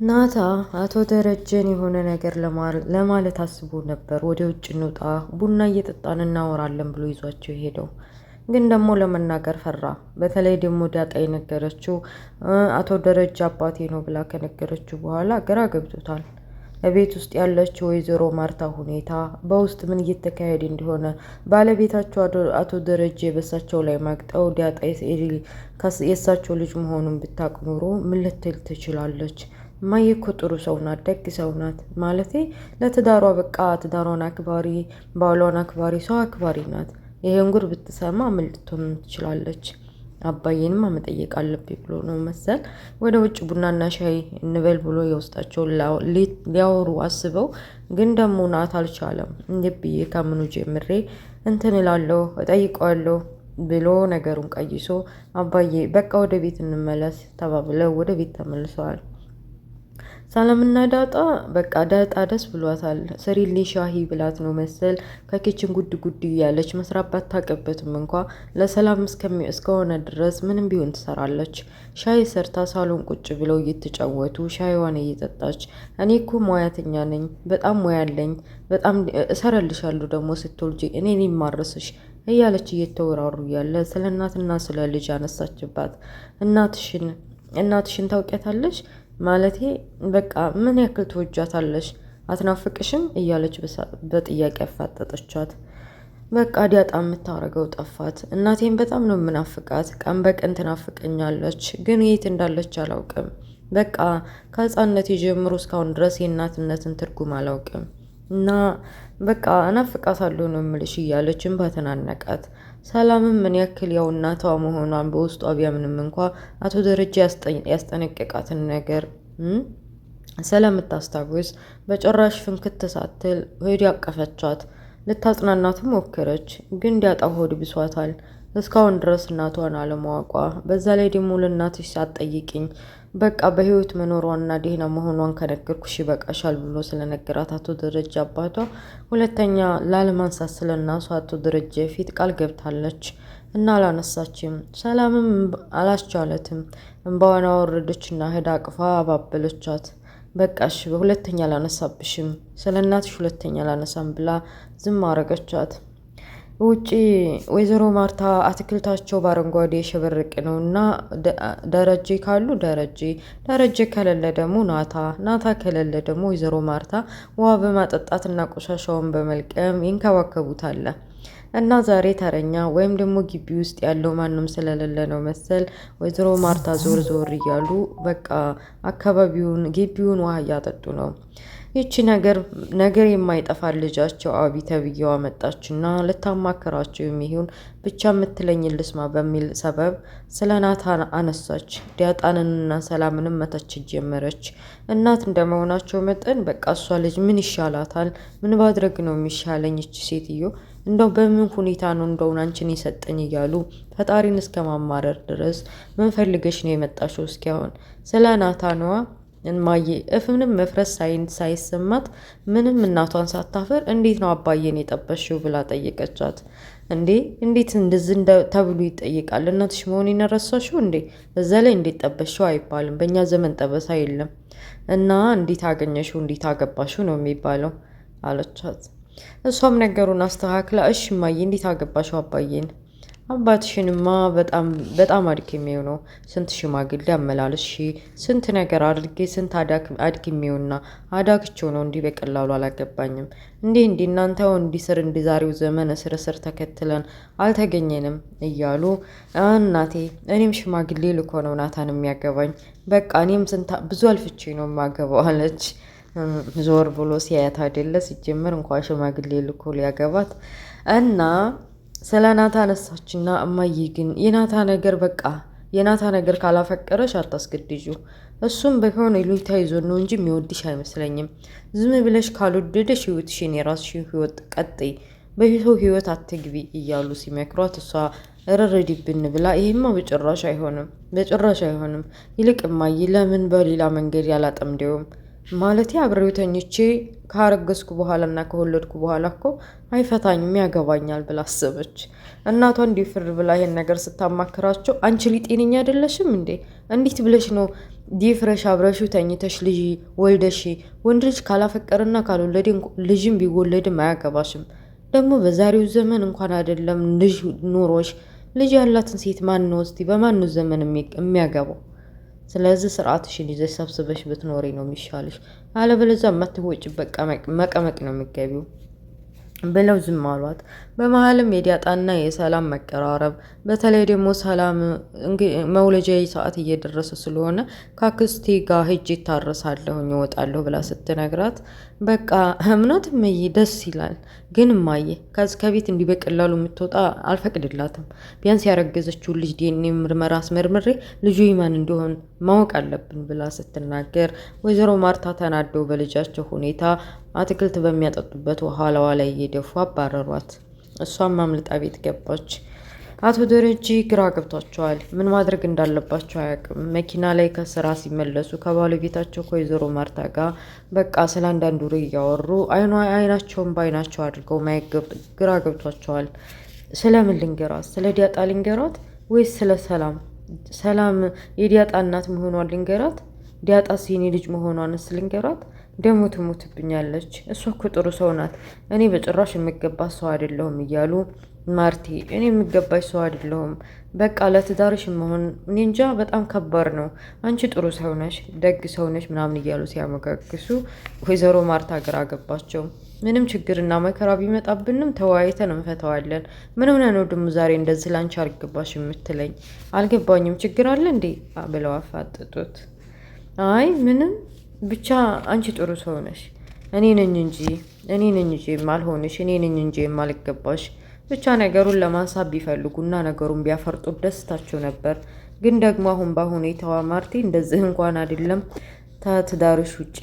ናታ አቶ ደረጀን የሆነ ነገር ለማለት አስቦ ነበር። ወደ ውጭ እንውጣ ቡና እየጠጣን እናወራለን ብሎ ይዟቸው ሄደው፣ ግን ደግሞ ለመናገር ፈራ። በተለይ ደግሞ ዳጣ የነገረችው አቶ ደረጀ አባቴ ነው ብላ ከነገረችው በኋላ ግራ ገብቶታል። በቤት ውስጥ ያለችው ወይዘሮ ማርታ ሁኔታ በውስጥ ምን እየተካሄደ እንደሆነ ባለቤታቸው አቶ ደረጀ በሳቸው ላይ ማግጠው ዳጣ የእሳቸው ልጅ መሆኑን ብታውቅ ኖሮ ምን ልትል ትችላለች? እማዬ እኮ ጥሩ ሰው ናት፣ ደግ ሰው ናት። ማለቴ ለትዳሯ በቃ ትዳሯን አክባሪ፣ ባሏን አክባሪ፣ ሰው አክባሪ ናት። ይሄን ጉድ ብትሰማ ምን ልትሆን ትችላለች? አባዬንማ መጠየቅ አለብኝ ብሎ ነው መሰል ወደ ውጭ ቡናና ሻይ እንበል ብሎ የውስጣቸውን ሊያወሩ አስበው፣ ግን ደግሞ ናት አልቻለም። እንዴት ብዬ ከምኑ ጀምሬ እንትን እላለሁ እጠይቀዋለሁ ብሎ ነገሩን ቀይሶ አባዬ በቃ ወደ ቤት እንመለስ ተባብለው ወደ ቤት ተመልሰዋል። ሰላምና ዳጣ በቃ ዳጣ ደስ ብሏታል። ስሪሊ ሻሂ ብላት ነው መሰል ከኪችን ጉድ ጉድ እያለች መስራት ባታውቅበትም እንኳ ለሰላም እስከሆነ ድረስ ምንም ቢሆን ትሰራለች። ሻይ ሰርታ ሳሎን ቁጭ ብለው እየተጫወቱ ሻይዋን እየጠጣች እኔ እኮ ሙያተኛ ነኝ፣ በጣም ሙያ አለኝ፣ በጣም እሰራልሻለሁ ደግሞ ስትወልጂ እኔን ማረስሽ እያለች እየተወራሩ እያለ ስለ እናትና ስለ ልጅ አነሳችባት። እናትሽን ታውቂያታለሽ? ማለቴ በቃ ምን ያክል ትወጃታለሽ? አትናፍቅሽም? እያለች በጥያቄ አፋጠጠቻት። በቃ ዳጣ የምታረገው ጠፋት። እናቴን በጣም ነው የምናፍቃት፣ ቀን በቀን ትናፍቀኛለች፣ ግን የት እንዳለች አላውቅም። በቃ ከህፃንነቴ ጀምሮ እስካሁን ድረስ የእናትነትን ትርጉም አላውቅም እና በቃ እናፍቃታለሁ ነው የምልሽ እያለች እንባ ተናነቃት። ሰላምም ምን ያክል ያው እናቷ መሆኗን በውስጧ ቢያምንም እንኳ አቶ ደረጃ ያስጠነቀቃትን ነገር ስለምታስታውስ በጭራሽ ፍንክት ሳትል ሆድ ያቀፈቻት። ልታጽናናትም ሞከረች፣ ግን ዳጣ ሆድ ብሷታል። እስካሁን ድረስ እናቷን አለማወቋ፣ በዛ ላይ ደግሞ ለእናትሽ ሳትጠይቅኝ በቃ በህይወት መኖሯንና ደህና መሆኗን ከነገርኩሽ ይበቃሻል ብሎ ስለነገራት አቶ ደረጀ አባቷ ሁለተኛ ላለማንሳት ስለናሱ አቶ ደረጀ ፊት ቃል ገብታለች እና አላነሳችም። ሰላምም አላስቻለትም። እንባዋን አወረደችና ሄዳ አቅፋ አባበለቻት። በቃሽ በሁለተኛ አላነሳብሽም፣ ስለ እናትሽ ሁለተኛ አላነሳም ብላ ዝም አረገቻት። ውጪ ወይዘሮ ማርታ አትክልታቸው በአረንጓዴ የሸበረቅ ነው እና ደረጀ ካሉ ደረጀ ከሌለ ደግሞ ናታ ከሌለ ደግሞ ወይዘሮ ማርታ ውሃ በማጠጣት እና ቆሻሻውን በመልቀም ይንከባከቡታል። እና ዛሬ ተረኛ ወይም ደግሞ ግቢ ውስጥ ያለው ማንም ስለሌለ ነው መሰል ወይዘሮ ማርታ ዞር ዞር እያሉ በቃ አካባቢውን ግቢውን ውሃ እያጠጡ ነው። ይቺ ነገር የማይጠፋ ልጃቸው አቢ ተብዬዋ መጣችና ልታማከራቸው የሚሆን ብቻ የምትለኝ ልስማ በሚል ሰበብ ስለ ናታን አነሳች። ዳጣንንና ሰላምንም መተችት ጀመረች። እናት እንደመሆናቸው መጠን በቃ እሷ ልጅ ምን ይሻላታል? ምን ባድረግ ነው የሚሻለኝ? ይቺ ሴትዮ እንደው በምን ሁኔታ ነው እንደውን አንቺን የሰጠኝ እያሉ ፈጣሪን እስከ ማማረር ድረስ ምን ፈልገሽ ነው የመጣሽው? እስኪያሁን ስለ ናታንዋ እማዬ ምንም መፍረስ ሳይሰማት ምንም እናቷን ሳታፈር እንዴት ነው አባዬን የጠበሽው ብላ ጠየቀቻት። እንዴት እንደዚህ ተብሎ ይጠይቃል? እናትሽ መሆኔን ረሳሽው እንዴ? በዛ ላይ እንዴት ጠበሽው አይባልም። በእኛ ዘመን ጠበሳ የለም እና እንዴት አገኘሽው እንዴት አገባሽው ነው የሚባለው አለቻት። እሷም ነገሩን አስተካክላ እሺ እማዬ እንዴት አገባሽው አባዬን? አባትሽንማ በጣም አድክሜው ነው። ስንት ሽማግሌ አመላለሽ፣ ስንት ነገር አድርጌ ስንት አድክሜውና አዳግቸው ነው እንዲህ በቀላሉ አላገባኝም። እንዲህ እናንተው እንዲስር ዛሬው ዘመን እስር ተከትለን አልተገኘንም እያሉ እናቴ እኔም ሽማግሌ ልኮ ነው ናታን የሚያገባኝ። በቃ እኔም ብዙ አልፍቼ ነው የማገባው አለች። ዞር ብሎ ሲያያት አይደለ ሲጀመር እንኳን ሽማግሌ ልኮ ሊያገባት እና ስለ ናታ አነሳችና እማዬ ግን የናታ ነገር ካላፈቀረሽ አታስገድጁ። እሱም በሆነ ይሉኝታ ይዞ ነው እንጂ የሚወድሽ አይመስለኝም። ዝም ብለሽ ካልወደደሽ ህይወትሽን የራስሽን ህይወት ቀጥይ፣ በሰው ህይወት አትግቢ እያሉ ሲመክሯት እሷ ረረዲብን ብላ ይሄማ በጭራሽ አይሆንም። ይልቅ እማዬ ለምን በሌላ መንገድ ያላጠምደውም ማለቴ አብሬው ተኝቼ ካረገዝኩ በኋላ እና ከወለድኩ በኋላ እኮ አይፈታኝም ያገባኛል ብላ አሰበች። እናቷ እንዲፍር ብላ ይሄን ነገር ስታማክራቸው አንቺ ጤነኛ አይደለሽም እንዴ? እንዴት ብለሽ ነው ዲፍረሽ አብረሽው ተኝተሽ ልጅ ወልደሽ ወንድ ልጅ ካላፈቀረና ካልወለደ ልጅም ቢወለድም አያገባሽም። ደግሞ በዛሬው ዘመን እንኳን አይደለም ልጅ ኑሮሽ ልጅ ያላትን ሴት ማን ነው እስቲ በማን ዘመን የሚያገባው? ስለዚህ ስርዓትሽን ይዘሽ ሰብስበሽ ብትኖሪ ነው የሚሻልሽ። አለበለዚያ የማትወጪበት መቀመቅ ነው የሚገቢው ብለው ዝም አሏት። በመሀልም የዲያጣና የሰላም መቀራረብ በተለይ ደግሞ ሰላም መውለጃ ሰዓት እየደረሰ ስለሆነ ከአክስቴ ጋር ሂጅ ይታረሳለሁኝ እወጣለሁ ብላ ስትነግራት በቃ እምነት እምዬ ደስ ይላል፣ ግን እማዬ ከዚህ ከቤት እንዲህ በቀላሉ የምትወጣ አልፈቅድላትም። ቢያንስ ያረገዘችውን ልጅ ዲኤንኤ ምርመራ አስመርምሬ ልጁ ማን እንደሆን ማወቅ አለብን ብላ ስትናገር ወይዘሮ ማርታ ተናደው በልጃቸው ሁኔታ አትክልት በሚያጠጡበት ውሃላዋ ላይ እየደፉ አባረሯት። እሷም አምልጣ ቤት ገባች። አቶ ደረጀ ግራ ገብቷቸዋል። ምን ማድረግ እንዳለባቸው አያውቅም። መኪና ላይ ከስራ ሲመለሱ ከባለቤታቸው ከወይዘሮ ማርታ ጋር በቃ ስለ አንዳንድ ወሬ እያወሩ አይናቸውን በአይናቸው አድርገው ማየት ግራ ገብቷቸዋል። ስለምን ልንገራት? ስለ ዲያጣ ልንገራት ወይስ ስለ ሰላም? ሰላም የዲያጣ እናት መሆኗን ልንገራት? ዲያጣስ የኔ ልጅ መሆኗንስ ልንገራት? ደግሞ ትሞትብኛለች። እሷ እኮ ጥሩ ሰው ናት፣ እኔ በጭራሽ የምገባት ሰው አይደለሁም እያሉ ማርቲ እኔ የምገባሽ ሰው አይደለሁም፣ በቃ ለትዳርሽ መሆን እኔ እንጃ በጣም ከባድ ነው፣ አንቺ ጥሩ ሰው ነሽ፣ ደግ ሰው ነሽ ምናምን እያሉ ሲያመጋግሱ ወይዘሮ ማርታ ግራ ገባቸው። ምንም ችግርና መከራ ቢመጣብንም ተወያይተን እንፈተዋለን። ምን ሆነ ነው ደግሞ ዛሬ እንደዚህ ላንቺ አልገባሽ የምትለኝ? አልገባኝም፣ ችግር አለ እንዴ ብለው አፋጥጡት። አይ ምንም ብቻ አንቺ ጥሩ ሰው ነሽ፣ እኔ ነኝ እንጂ የማልሆንሽ፣ እኔ ነኝ እንጂ የማልገባሽ። ብቻ ነገሩን ለማንሳት ቢፈልጉና ነገሩን ቢያፈርጡት ደስታቸው ነበር። ግን ደግሞ አሁን በሁኔታዋ ማርቲ እንደዚህ እንኳን አይደለም ከትዳርሽ ውጪ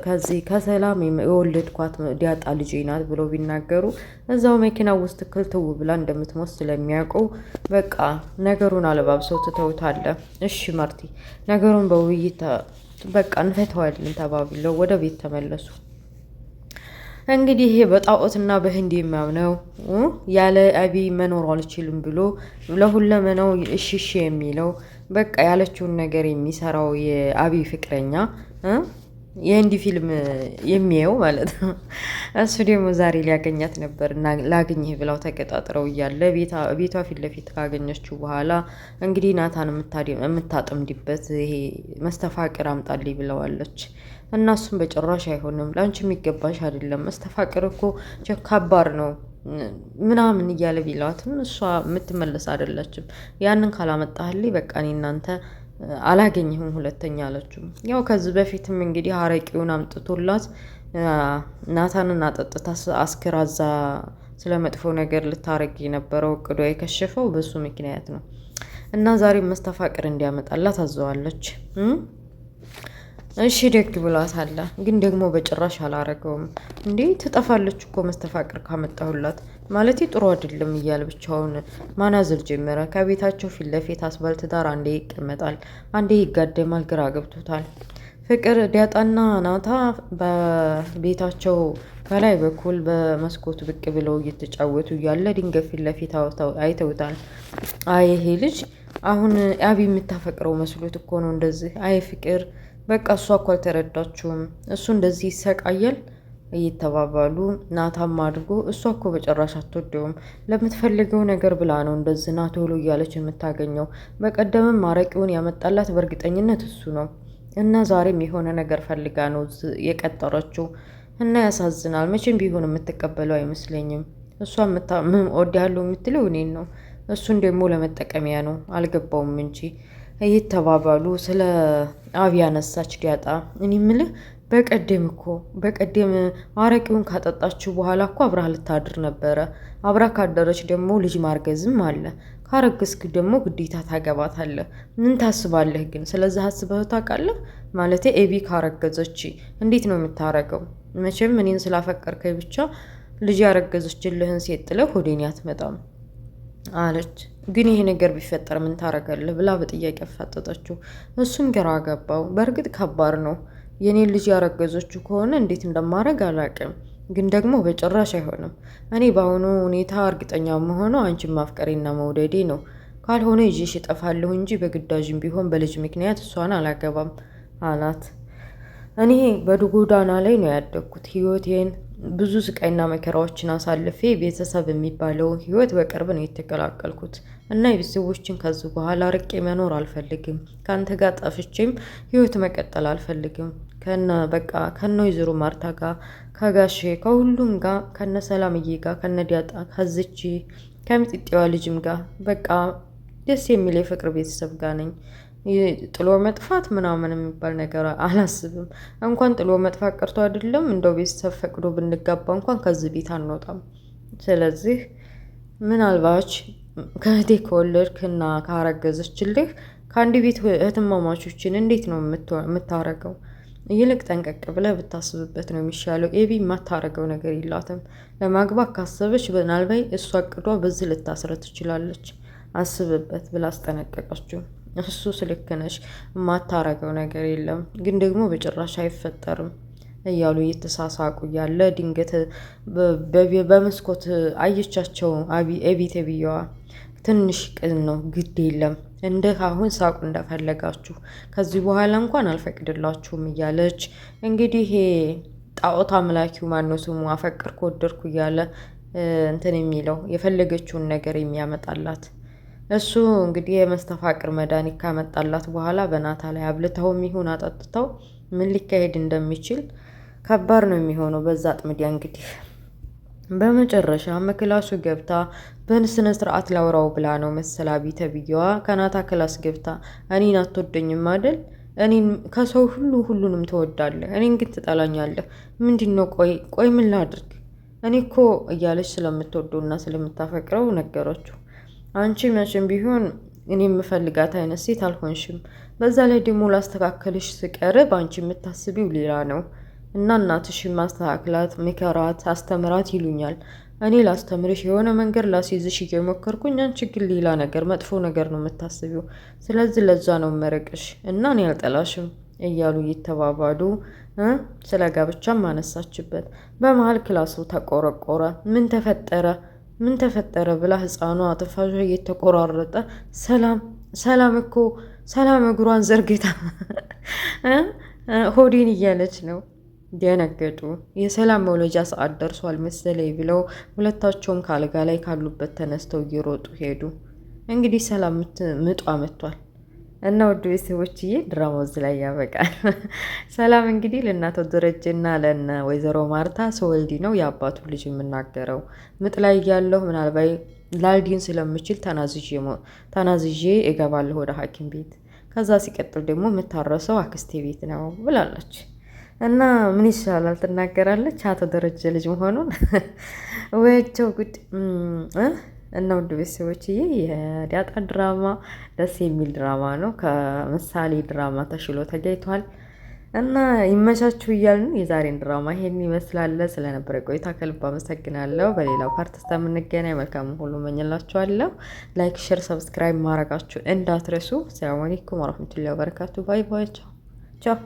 ከዚህ ከሰላም የወለድኳት ዲያጣ ልጄ ናት ብለው ቢናገሩ እዛው መኪና ውስጥ ክልትው ብላ እንደምትሞት ስለሚያውቁ በቃ ነገሩን አለባብሰው ትተውታል። እሺ ማርቲ ነገሩን በውይይት በቃ እንፈተዋለን ተባብለው ወደ ቤት ተመለሱ። እንግዲህ ይሄ በጣዖትና በህንድ የሚያምነው ያለ አብይ መኖር አልችልም ብሎ ለሁለመናው እሺ የሚለው በቃ ያለችውን ነገር የሚሰራው የአብይ ፍቅረኛ የህንዲ ፊልም የሚያየው ማለት ነው። እሱ ደግሞ ዛሬ ሊያገኛት ነበር እና ላገኝህ ብላው ተቀጣጥረው እያለ ቤቷ ፊት ለፊት ካገኘችው በኋላ እንግዲህ ናታን የምታጠምድበት ይሄ መስተፋቅር አምጣልኝ ብለዋለች። እና እሱም በጭራሽ አይሆንም፣ ለአንቺ የሚገባሽ አይደለም፣ መስተፋቅር እኮ ከባድ ነው ምናምን እያለ ቢላትም እሷ የምትመለስ አይደለችም። ያንን ካላመጣህልኝ በቃ እኔ እናንተ አላገኘህም ሁለተኛ አለችው። ያው ከዚህ በፊትም እንግዲህ አረቂውን አምጥቶላት ናታንን አጠጥታ አስክራዛ ስለ መጥፎ ነገር ልታረግ የነበረው እቅዷ የከሸፈው በሱ ምክንያት ነው። እና ዛሬ መስተፋቅር እንዲያመጣላት አዘዋለች። እሺ ደግ ብሏታል። ግን ደግሞ በጭራሽ አላረገውም። እንዴ ትጠፋለች እኮ መስተፋቅር ካመጣሁላት ማለት ጥሩ አይደለም እያለ ብቻውን ማናዘል ጀመረ። ከቤታቸው ፊት ለፊት አስፋልት ዳር አንዴ ይቀመጣል፣ አንዴ ይጋደማል። ግራ ገብቶታል። ፍቅር ዲያጣና ናታ በቤታቸው ከላይ በኩል በመስኮቱ ብቅ ብለው እየተጫወቱ እያለ ድንገት ፊት ለፊት አይተውታል። አይ ይሄ ልጅ አሁን አቢ የምታፈቅረው መስሎት እኮ ነው እንደዚህ። አይ ፍቅር በቃ እሷ እኮ አልተረዳችውም፣ እሱ እንደዚህ ይሰቃያል እየተባባሉ ናታም አድርጎ እሷ እኮ በጭራሽ አትወደውም፣ ለምትፈልገው ነገር ብላ ነው እንደዚህ ና ቶሎ እያለች የምታገኘው። በቀደምም ማረቂውን ያመጣላት በእርግጠኝነት እሱ ነው እና ዛሬም የሆነ ነገር ፈልጋ ነው የቀጠረችው እና ያሳዝናል። መቼም ቢሆን የምትቀበለው አይመስለኝም። እሷ ወዳለው የምትለው እኔን ነው፣ እሱን ደግሞ ለመጠቀሚያ ነው፣ አልገባውም እንጂ እየተባባሉ ስለ አቢ ያነሳች ዲያጣ። እኔ የምልህ በቀደም አረቂውን ካጠጣችሁ በኋላ እኮ አብራ ልታድር ነበረ። አብራ ካደረች ደግሞ ልጅ ማርገዝም አለ። ካረገዝክ ደግሞ ግዴታ ታገባታለህ። ምን ታስባለህ ግን? ስለዚህ አስበህ ታውቃለህ? ማለቴ ኤቢ ካረገዘች እንዴት ነው የምታረገው? መቼም እኔን ስላፈቀርከኝ ብቻ ልጅ ያረገዘችልህን ሴት ጥለህ ወደኔ አትመጣም አለች። ግን ይሄ ነገር ቢፈጠር ምን ታረጋለህ ብላ በጥያቄ አፋጠጠችው። እሱም ግራ ገባው። በእርግጥ ከባድ ነው። የኔን ልጅ ያረገዘችው ከሆነ እንዴት እንደማረግ አላውቅም፣ ግን ደግሞ በጭራሽ አይሆንም። እኔ በአሁኑ ሁኔታ እርግጠኛ መሆነው አንቺን ማፍቀሬና መውደዴ ነው። ካልሆነ ይዤሽ እጠፋለሁ እንጂ በግዳጅም ቢሆን በልጅ ምክንያት እሷን አላገባም አላት። እኔ በጎዳና ላይ ነው ያደግኩት። ህይወቴን ብዙ ስቃይና መከራዎችን አሳልፌ ቤተሰብ የሚባለው ህይወት በቅርብ ነው የተቀላቀልኩት እና የቤተሰቦችን ከዚህ በኋላ ርቄ መኖር አልፈልግም። ከአንተ ጋር ጠፍቼም ህይወት መቀጠል አልፈልግም። ከነ ወይዘሮ ማርታ ጋር ከጋሼ ከሁሉም ጋር ከነ ሰላምዬ ጋር ከነ ዲያጣ ከዝቺ ከሚጥጤዋ ልጅም ጋር በቃ ደስ የሚል የፍቅር ቤተሰብ ጋር ነኝ። ጥሎ መጥፋት ምናምን የሚባል ነገር አላስብም። እንኳን ጥሎ መጥፋት ቀርቶ አይደለም እንደው ቤተሰብ ፈቅዶ ብንጋባ እንኳን ከዚህ ቤት አንወጣም። ስለዚህ ምናልባች ከእህቴ ከወለድክና ካረገዘችልህ ከአንድ ቤት እህትማማቾችን እንዴት ነው የምታረገው? ይልቅ ጠንቀቅ ብለህ ብታስብበት ነው የሚሻለው። ኤቢ የማታረገው ነገር የላትም። ለማግባት ካሰበች ምናልባት እሷ አቅዷ በዚህ ልታስረ ትችላለች። አስብበት ብላ አስጠነቀቀችው። እሱ ልክ ነሽ፣ የማታረገው ነገር የለም ግን ደግሞ በጭራሽ አይፈጠርም እያሉ እየተሳሳቁ እያለ ድንገት በመስኮት አየቻቸው። ኤቢ ተብዬዋ ትንሽ ቅን ነው ግድ የለም አሁን ሳቁ እንደፈለጋችሁ ከዚህ በኋላ እንኳን አልፈቅድላችሁም እያለች እንግዲህ ጣዖት አምላኪው ማነው ስሙ አፈቅርኩ ወደድኩ እያለ እንትን የሚለው የፈለገችውን ነገር የሚያመጣላት እሱ እንግዲህ የመስተፋቅር መድኃኒት ካመጣላት በኋላ በናታ ላይ አብልተውም ይሁን አጠጥተው ምን ሊካሄድ እንደሚችል ከባድ ነው የሚሆነው በዛ ጥምዲያ። እንግዲህ በመጨረሻ መክላሱ ገብታ በስነ ስርዓት ላውራው ብላ ነው መሰላቢ ተብዬዋ ከናታ ክላስ ገብታ እኔን አትወደኝም አይደል? እኔን ከሰው ሁሉንም ትወዳለህ፣ እኔን ግን ትጠላኛለህ። ምንድነው? ቆይ ምን ላድርግ? እኔ እኮ እያለች ስለምትወደውና ስለምታፈቅረው ነገረችው። አንቺ መቼም ቢሆን እኔ የምፈልጋት አይነት ሴት አልሆንሽም። በዛ ላይ ደግሞ ላስተካከልሽ ስቀርብ አንቺ የምታስቢው ሌላ ነው እና እናትሽን ማስተካከላት፣ ምከራት፣ አስተምራት ይሉኛል። እኔ ላስተምርሽ የሆነ መንገድ ላስይዝሽ እየሞከርኩኝ፣ አንቺ ግን ሌላ ነገር መጥፎ ነገር ነው የምታስቢው። ስለዚህ ለዛ ነው መረቅሽ እና እኔ አልጠላሽም እያሉ እየተባባሉ ስለ ጋብቻም አነሳችበት። በመሀል ክላሱ ተቆረቆረ። ምን ተፈጠረ ብላ ህፃኗ ትንፋሿ እየተቆራረጠ ሰላም እግሯን ዘርግታ ሆዴን እያለች ነው። ደነገጡ። የሰላም መውለጃ ሰዓት ደርሷል መሰለኝ ብለው ሁለታቸውም ካልጋ ላይ ካሉበት ተነስተው እየሮጡ ሄዱ። እንግዲህ ሰላም ምጧ መጥቷል እና ውድ ቤተሰቦችዬ ድራማው እዚህ ላይ ያበቃል። ሰላም እንግዲህ ለእናቶ ደረጀና ለእነ ወይዘሮ ማርታ ሰወልዲ ነው የአባቱ ልጅ የምናገረው። ምጥ ላይ ያለው ምናልባት ላልዲን ስለምችል ተናዝዤ እገባለሁ ወደ ሐኪም ቤት። ከዛ ሲቀጥል ደግሞ የምታረሰው አክስቴ ቤት ነው ብላለች። እና ምን ይሻላል ትናገራለች አቶ ደረጀ ልጅ መሆኑን ወቸው ጉድ እና ውድ ቤተሰቦችዬ የዳጣ ድራማ ደስ የሚል ድራማ ነው። ከምሳሌ ድራማ ተሽሎ ተገኝቷል እና ይመቻችሁ እያልን የዛሬን ድራማ ይሄን ይመስላል። ስለነበረ ቆይታ ከልብ አመሰግናለሁ። በሌላው ፓርት እስከምንገናኝ መልካም ሁሉ እመኝላችኋለሁ። ላይክ፣ ሼር፣ ሰብስክራይብ ማድረጋችሁ እንዳትረሱ። ሰላም አለይኩም ወራህመቱላሂ ወበረካቱ። ባይ ባይ። ቻው